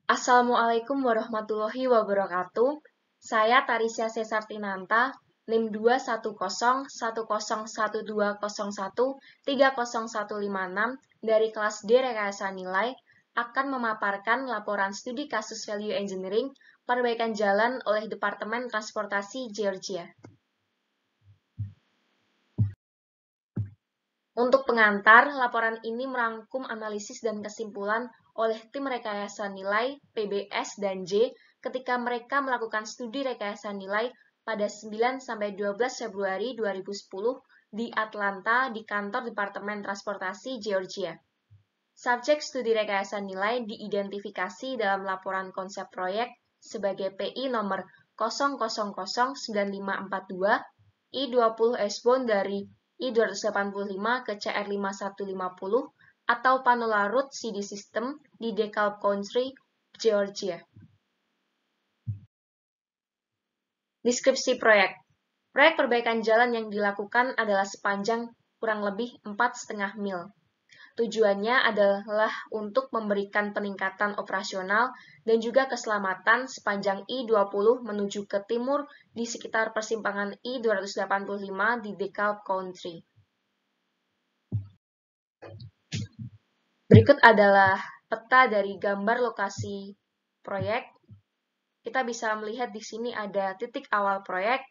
Assalamualaikum warahmatullahi wabarakatuh. Saya Tarisya Sesartinanta, NIM 210111201305156 dari kelas D Rekayasa Nilai akan memaparkan laporan studi kasus Value Engineering perbaikan jalan oleh Departemen Transportasi Georgia. Untuk pengantar, laporan ini merangkum analisis dan kesimpulan oleh tim rekayasa nilai PBS dan J ketika mereka melakukan studi rekayasa nilai pada 9–12 Februari 2010 di Atlanta di kantor Departemen Transportasi Georgia. Subjek studi rekayasa nilai diidentifikasi dalam laporan konsep proyek sebagai PI nomor 0009542 I20 S-Bond dari I285 ke CR5150 atau Panola Route CD System di DeKalb County, Georgia. Deskripsi proyek. Proyek perbaikan jalan yang dilakukan adalah sepanjang kurang lebih 4,5 mil. Tujuannya adalah untuk memberikan peningkatan operasional dan juga keselamatan sepanjang I-20 menuju ke timur di sekitar persimpangan I-285 di DeKalb County. Berikut adalah peta dari gambar lokasi proyek. Kita bisa melihat di sini ada titik awal proyek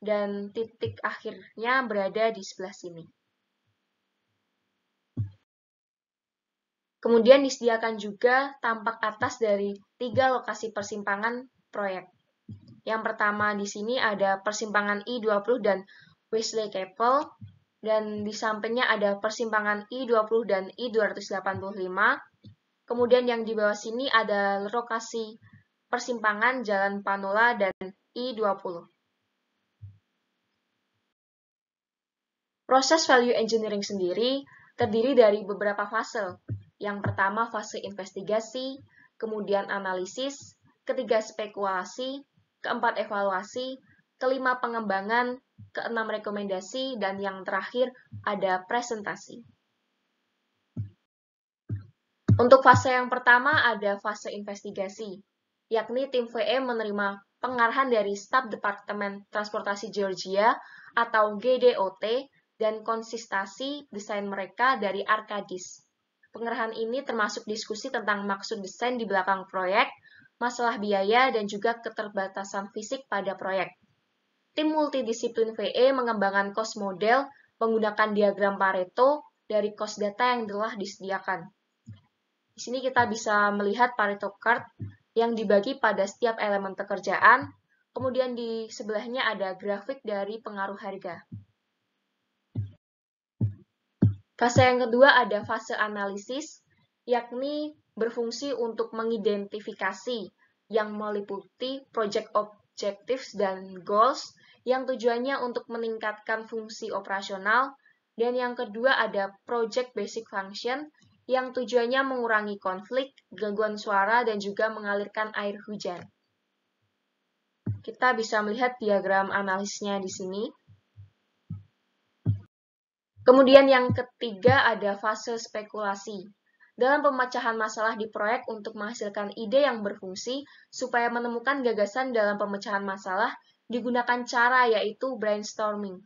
dan titik akhirnya berada di sebelah sini. Kemudian disediakan juga tampak atas dari 3 lokasi persimpangan proyek. Yang pertama di sini ada persimpangan I-20 dan Wesley Chapel, dan di sampingnya ada persimpangan I-20 dan I-285. Kemudian yang di bawah sini ada lokasi persimpangan Jalan Panola dan I-20. Proses value engineering sendiri terdiri dari beberapa fase. Yang pertama fase investigasi, kemudian analisis, ketiga spekulasi, keempat evaluasi, kelima pengembangan, keenam rekomendasi, dan yang terakhir ada presentasi. Untuk fase yang pertama ada fase investigasi, yakni tim VE menerima pengarahan dari staf Departemen Transportasi Georgia atau GDOT dan konsistensi desain mereka dari Arkadis. Pengarahan ini termasuk diskusi tentang maksud desain di belakang proyek, masalah biaya, dan juga keterbatasan fisik pada proyek. Tim multidisiplin VE mengembangkan cost model menggunakan diagram Pareto dari cost data yang telah disediakan. Di sini kita bisa melihat Pareto chart yang dibagi pada setiap elemen pekerjaan, kemudian di sebelahnya ada grafik dari pengaruh harga. Fase yang kedua ada fase analisis, yakni berfungsi untuk mengidentifikasi yang meliputi project objectives dan goals yang tujuannya untuk meningkatkan fungsi operasional, dan yang kedua ada project basic function yang tujuannya mengurangi konflik, gangguan suara, dan juga mengalirkan air hujan. Kita bisa melihat diagram analisisnya di sini. Kemudian yang ketiga ada fase spekulasi. Dalam pemecahan masalah di proyek untuk menghasilkan ide yang berfungsi supaya menemukan gagasan dalam pemecahan masalah digunakan cara yaitu brainstorming.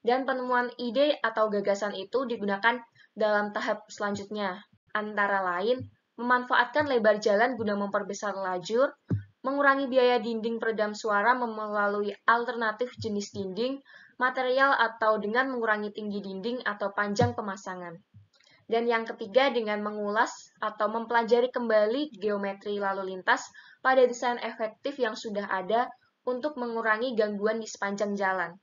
Dan penemuan ide atau gagasan itu digunakan dalam tahap selanjutnya, antara lain memanfaatkan lebar jalan guna memperbesar lajur, mengurangi biaya dinding peredam suara melalui alternatif jenis dinding, material atau dengan mengurangi tinggi dinding atau panjang pemasangan. Dan yang ketiga dengan mengulas atau mempelajari kembali geometri lalu lintas pada desain efektif yang sudah ada untuk mengurangi gangguan di sepanjang jalan.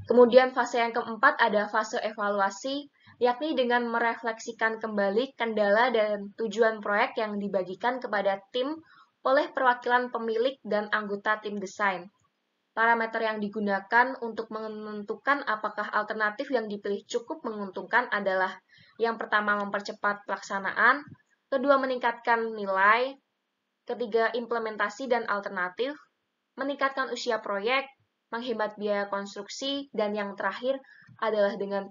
Kemudian fase yang keempat ada fase evaluasi, yakni dengan merefleksikan kembali kendala dan tujuan proyek yang dibagikan kepada tim oleh perwakilan pemilik dan anggota tim desain. Parameter yang digunakan untuk menentukan apakah alternatif yang dipilih cukup menguntungkan adalah yang pertama mempercepat pelaksanaan, kedua meningkatkan nilai, ketiga implementasi dan alternatif, meningkatkan usia proyek, menghemat biaya konstruksi, dan yang terakhir adalah dengan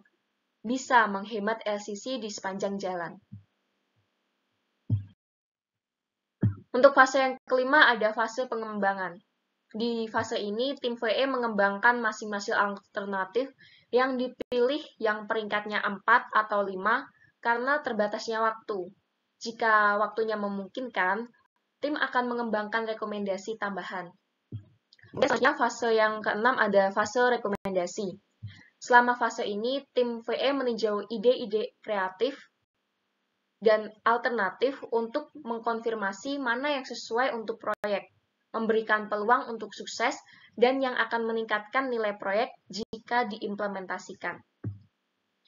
bisa menghemat LCC di sepanjang jalan. Untuk fase yang kelima ada fase pengembangan. Di fase ini, tim VE mengembangkan masing-masing alternatif yang dipilih yang peringkatnya 4 atau 5 karena terbatasnya waktu. Jika waktunya memungkinkan, tim akan mengembangkan rekomendasi tambahan. Dan selanjutnya fase yang keenam ada fase rekomendasi. Selama fase ini, tim VE meninjau ide-ide kreatif dan alternatif untuk mengkonfirmasi mana yang sesuai untuk proyek, memberikan peluang untuk sukses, dan yang akan meningkatkan nilai proyek jika diimplementasikan.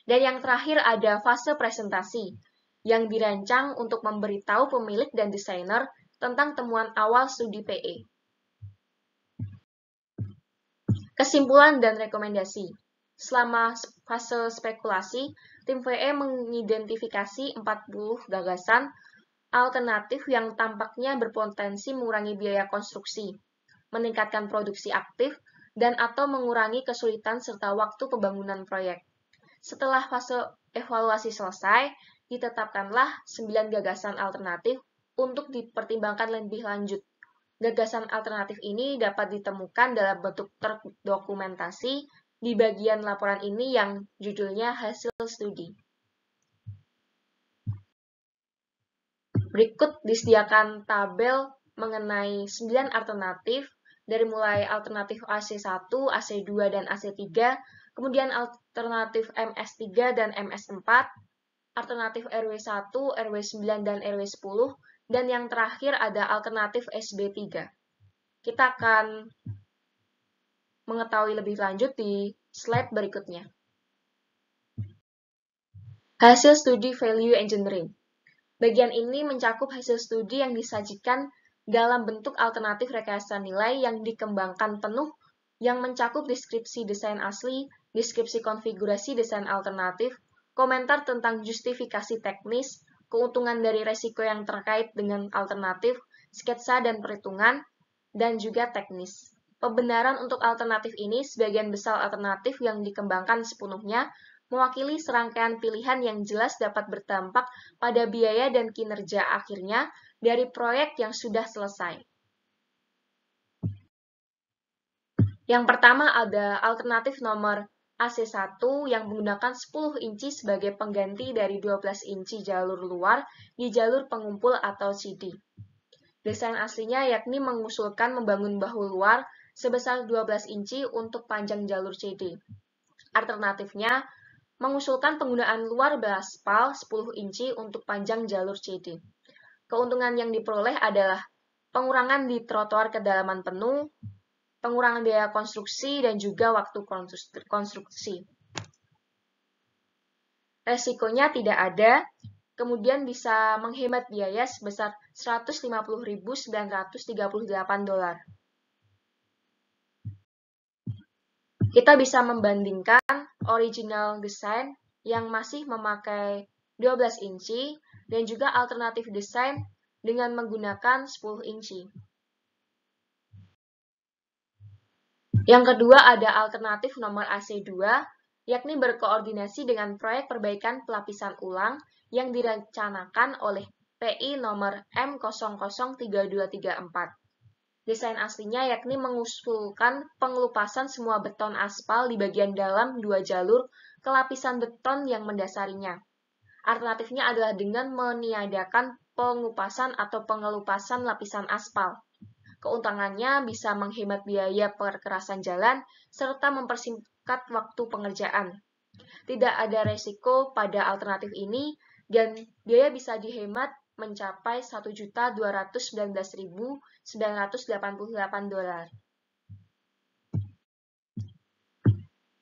Dan yang terakhir ada fase presentasi, yang dirancang untuk memberitahu pemilik dan desainer tentang temuan awal studi PE. Kesimpulan dan rekomendasi. Selama fase spekulasi, tim VE mengidentifikasi 40 gagasan alternatif yang tampaknya berpotensi mengurangi biaya konstruksi, meningkatkan produksi aktif, dan atau mengurangi kesulitan serta waktu pembangunan proyek. Setelah fase evaluasi selesai, ditetapkanlah 9 gagasan alternatif untuk dipertimbangkan lebih lanjut. Gagasan alternatif ini dapat ditemukan dalam bentuk terdokumentasi di bagian laporan ini yang judulnya hasil studi. Berikut disediakan tabel mengenai 9 alternatif, dari mulai alternatif AC1, AC2, dan AC3, kemudian alternatif MS3 dan MS4, alternatif RW1, RW9, dan RW10, dan yang terakhir ada alternatif SB3. Kita akan mengetahui lebih lanjut di slide berikutnya. Hasil studi value engineering. Bagian ini mencakup hasil studi yang disajikan dalam bentuk alternatif rekayasa nilai yang dikembangkan penuh, yang mencakup deskripsi desain asli, deskripsi konfigurasi desain alternatif, komentar tentang justifikasi teknis, keuntungan dari resiko yang terkait dengan alternatif, sketsa dan perhitungan, dan juga teknis. Pembenaran untuk alternatif ini sebagian besar alternatif yang dikembangkan sepenuhnya mewakili serangkaian pilihan yang jelas dapat berdampak pada biaya dan kinerja akhirnya dari proyek yang sudah selesai. Yang pertama ada alternatif nomor AC1 yang menggunakan 10 inci sebagai pengganti dari 12 inci jalur luar di jalur pengumpul atau CD. Desain aslinya yakni mengusulkan membangun bahu luar sebesar 12 inci untuk panjang jalur CD. Alternatifnya, mengusulkan penggunaan luar beraspal 10 inci untuk panjang jalur CD. Keuntungan yang diperoleh adalah pengurangan di trotoar kedalaman penuh, pengurangan biaya konstruksi, dan juga waktu konstruksi. Resikonya tidak ada, kemudian bisa menghemat biaya sebesar $150.938. Kita bisa membandingkan original desain yang masih memakai 12 inci dan juga alternatif desain dengan menggunakan 10 inci. Yang kedua ada alternatif nomor AC2, yakni berkoordinasi dengan proyek perbaikan pelapisan ulang yang direncanakan oleh PI nomor M003234. Desain aslinya yakni mengusulkan pengelupasan semua beton aspal di bagian dalam 2 jalur ke lapisan beton yang mendasarinya. Alternatifnya adalah dengan meniadakan pengupasan atau pengelupasan lapisan aspal. Keuntungannya bisa menghemat biaya perkerasan jalan serta mempersingkat waktu pengerjaan. Tidak ada resiko pada alternatif ini dan biaya bisa dihemat mencapai $1.219.988.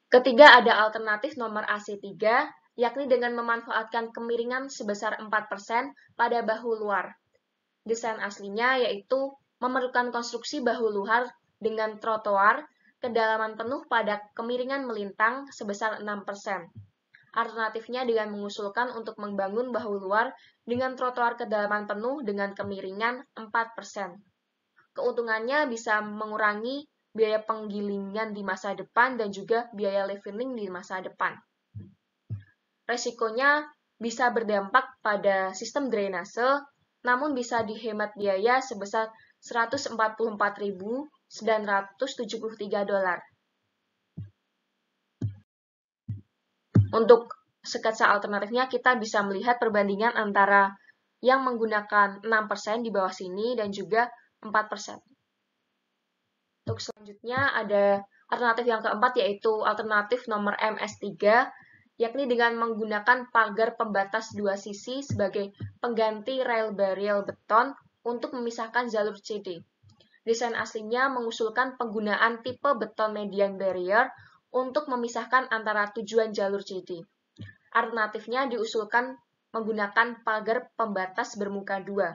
Ketiga ada alternatif nomor AC3, yakni dengan memanfaatkan kemiringan sebesar 4% pada bahu luar. Desain aslinya yaitu memerlukan konstruksi bahu luar dengan trotoar kedalaman penuh pada kemiringan melintang sebesar 6%. Alternatifnya dengan mengusulkan untuk membangun bahu luar dengan trotoar kedalaman penuh dengan kemiringan 4%. Keuntungannya bisa mengurangi biaya penggilingan di masa depan dan juga biaya leveling di masa depan. Resikonya bisa berdampak pada sistem drainase, namun bisa dihemat biaya sebesar $144.973. Untuk sketsa alternatifnya, kita bisa melihat perbandingan antara yang menggunakan 6% di bawah sini dan juga 4%. Untuk selanjutnya ada alternatif yang keempat, yaitu alternatif nomor MS3, yakni dengan menggunakan pagar pembatas dua sisi sebagai pengganti rail barrier beton untuk memisahkan jalur CD. Desain aslinya mengusulkan penggunaan tipe beton median barrier untuk memisahkan antara tujuan jalur CD. Alternatifnya diusulkan menggunakan pagar pembatas bermuka dua.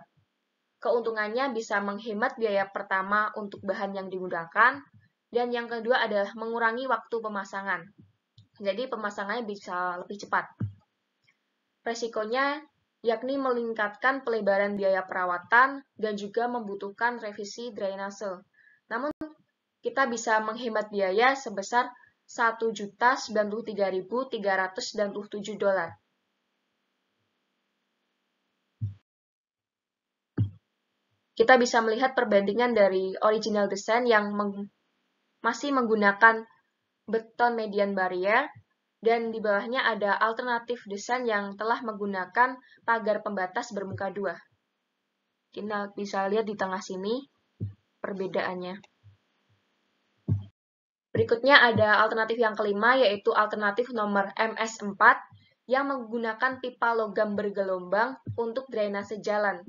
Keuntungannya bisa menghemat biaya pertama untuk bahan yang digunakan, dan yang kedua adalah mengurangi waktu pemasangan. Jadi pemasangannya bisa lebih cepat. Resikonya yakni meningkatkan pelebaran biaya perawatan dan juga membutuhkan revisi drainase. Namun, kita bisa menghemat biaya sebesar $1.093.397. Kita bisa melihat perbandingan dari original design yang masih menggunakan beton median barrier, dan di bawahnya ada alternatif desain yang telah menggunakan pagar pembatas bermuka dua. Kita bisa lihat di tengah sini perbedaannya. Berikutnya ada alternatif yang kelima, yaitu alternatif nomor MS4 yang menggunakan pipa logam bergelombang untuk drainase jalan.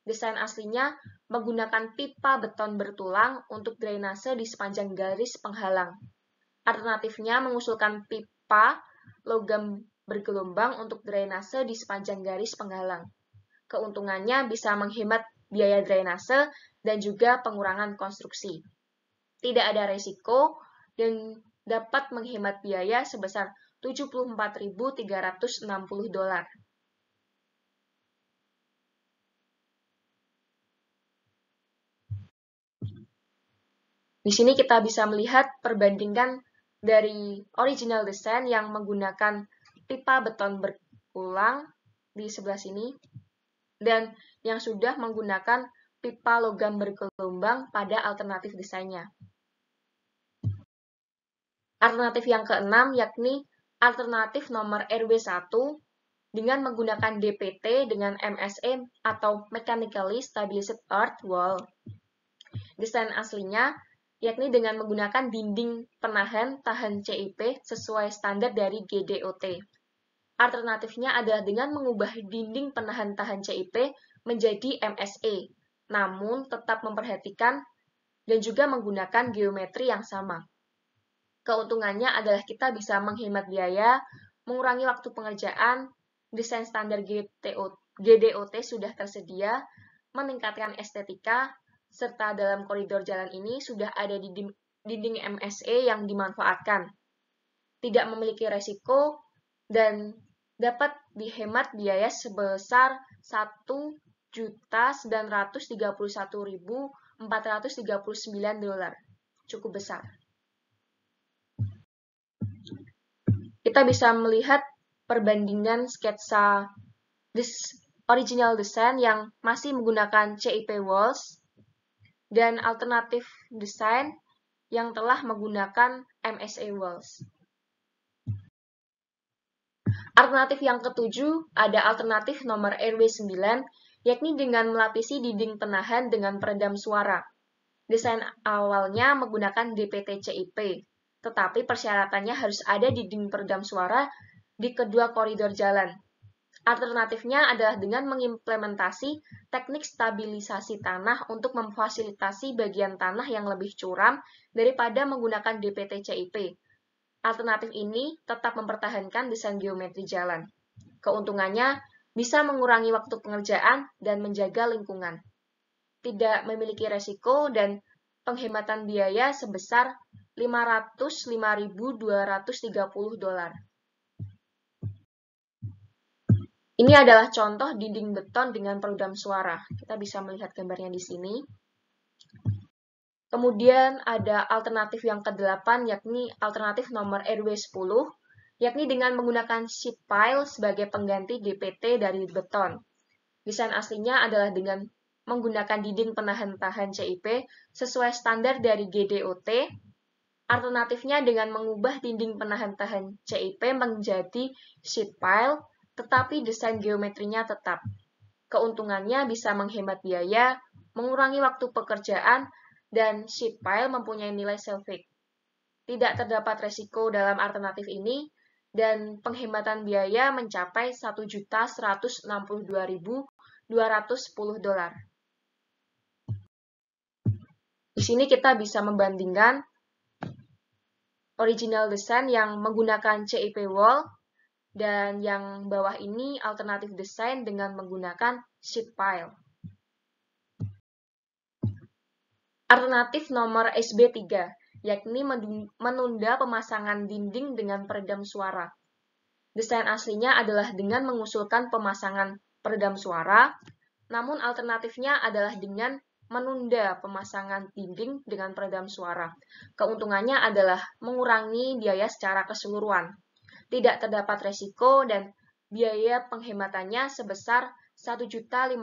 Desain aslinya menggunakan pipa beton bertulang untuk drainase di sepanjang garis penghalang. Alternatifnya mengusulkan pipa logam bergelombang untuk drainase di sepanjang garis penghalang. Keuntungannya bisa menghemat biaya drainase dan juga pengurangan konstruksi. Tidak ada resiko dan dapat menghemat biaya sebesar $74.360. Di sini kita bisa melihat perbandingan dari original design yang menggunakan pipa beton berulang di sebelah sini dan yang sudah menggunakan pipa logam bergelombang pada alternatif desainnya. Alternatif yang keenam yakni alternatif nomor RW1 dengan menggunakan DPT dengan MSE atau Mechanically Stabilized Earth Wall. Desain aslinya yakni dengan menggunakan dinding penahan tahan CIP sesuai standar dari GDOT. Alternatifnya adalah dengan mengubah dinding penahan tahan CIP menjadi MSE, namun tetap memperhatikan dan juga menggunakan geometri yang sama. Keuntungannya adalah kita bisa menghemat biaya, mengurangi waktu pengerjaan, desain standar GDOT sudah tersedia, meningkatkan estetika, serta dalam koridor jalan ini sudah ada di dinding MSE yang dimanfaatkan. Tidak memiliki resiko dan dapat dihemat biaya sebesar $1.931.439. Cukup besar. Kita bisa melihat perbandingan sketsa original design yang masih menggunakan CIP walls dan alternatif desain yang telah menggunakan MSE walls. Alternatif yang ketujuh ada alternatif nomor RW9, yakni dengan melapisi dinding penahan dengan peredam suara. Desain awalnya menggunakan DPT CIP, tetapi persyaratannya harus ada dinding peredam suara di kedua koridor jalan. Alternatifnya adalah dengan mengimplementasi teknik stabilisasi tanah untuk memfasilitasi bagian tanah yang lebih curam daripada menggunakan DPT CIP. Alternatif ini tetap mempertahankan desain geometri jalan. Keuntungannya bisa mengurangi waktu pengerjaan dan menjaga lingkungan. Tidak memiliki resiko dan penghematan biaya sebesar $505.230. Ini adalah contoh dinding beton dengan peredam suara. Kita bisa melihat gambarnya di sini. Kemudian ada alternatif yang ke-8, yakni alternatif nomor RW10, yakni dengan menggunakan sheet pile sebagai pengganti DPT dari beton. Desain aslinya adalah dengan menggunakan dinding penahan tahan CIP sesuai standar dari GDOT. Alternatifnya dengan mengubah dinding penahan tahan CIP menjadi sheet pile, tetapi desain geometrinya tetap. Keuntungannya bisa menghemat biaya, mengurangi waktu pekerjaan, dan sheet pile mempunyai nilai selfie. Tidak terdapat resiko dalam alternatif ini, dan penghematan biaya mencapai $1.162.210. Di sini kita bisa membandingkan original design yang menggunakan CIP wall dan yang bawah ini alternatif desain dengan menggunakan sheet pile. Alternatif nomor SB3, yakni menunda pemasangan dinding dengan peredam suara. Desain aslinya adalah dengan mengusulkan pemasangan peredam suara, namun alternatifnya adalah dengan menunda pemasangan dinding dengan peredam suara. Keuntungannya adalah mengurangi biaya secara keseluruhan. Tidak terdapat resiko dan biaya penghematannya sebesar $1.511.840.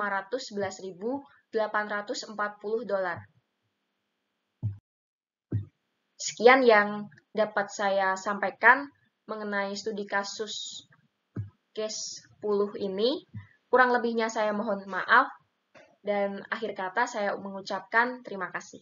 Sekian yang dapat saya sampaikan mengenai studi kasus case 10 ini. Kurang lebihnya saya mohon maaf. Dan akhir kata saya mengucapkan terima kasih.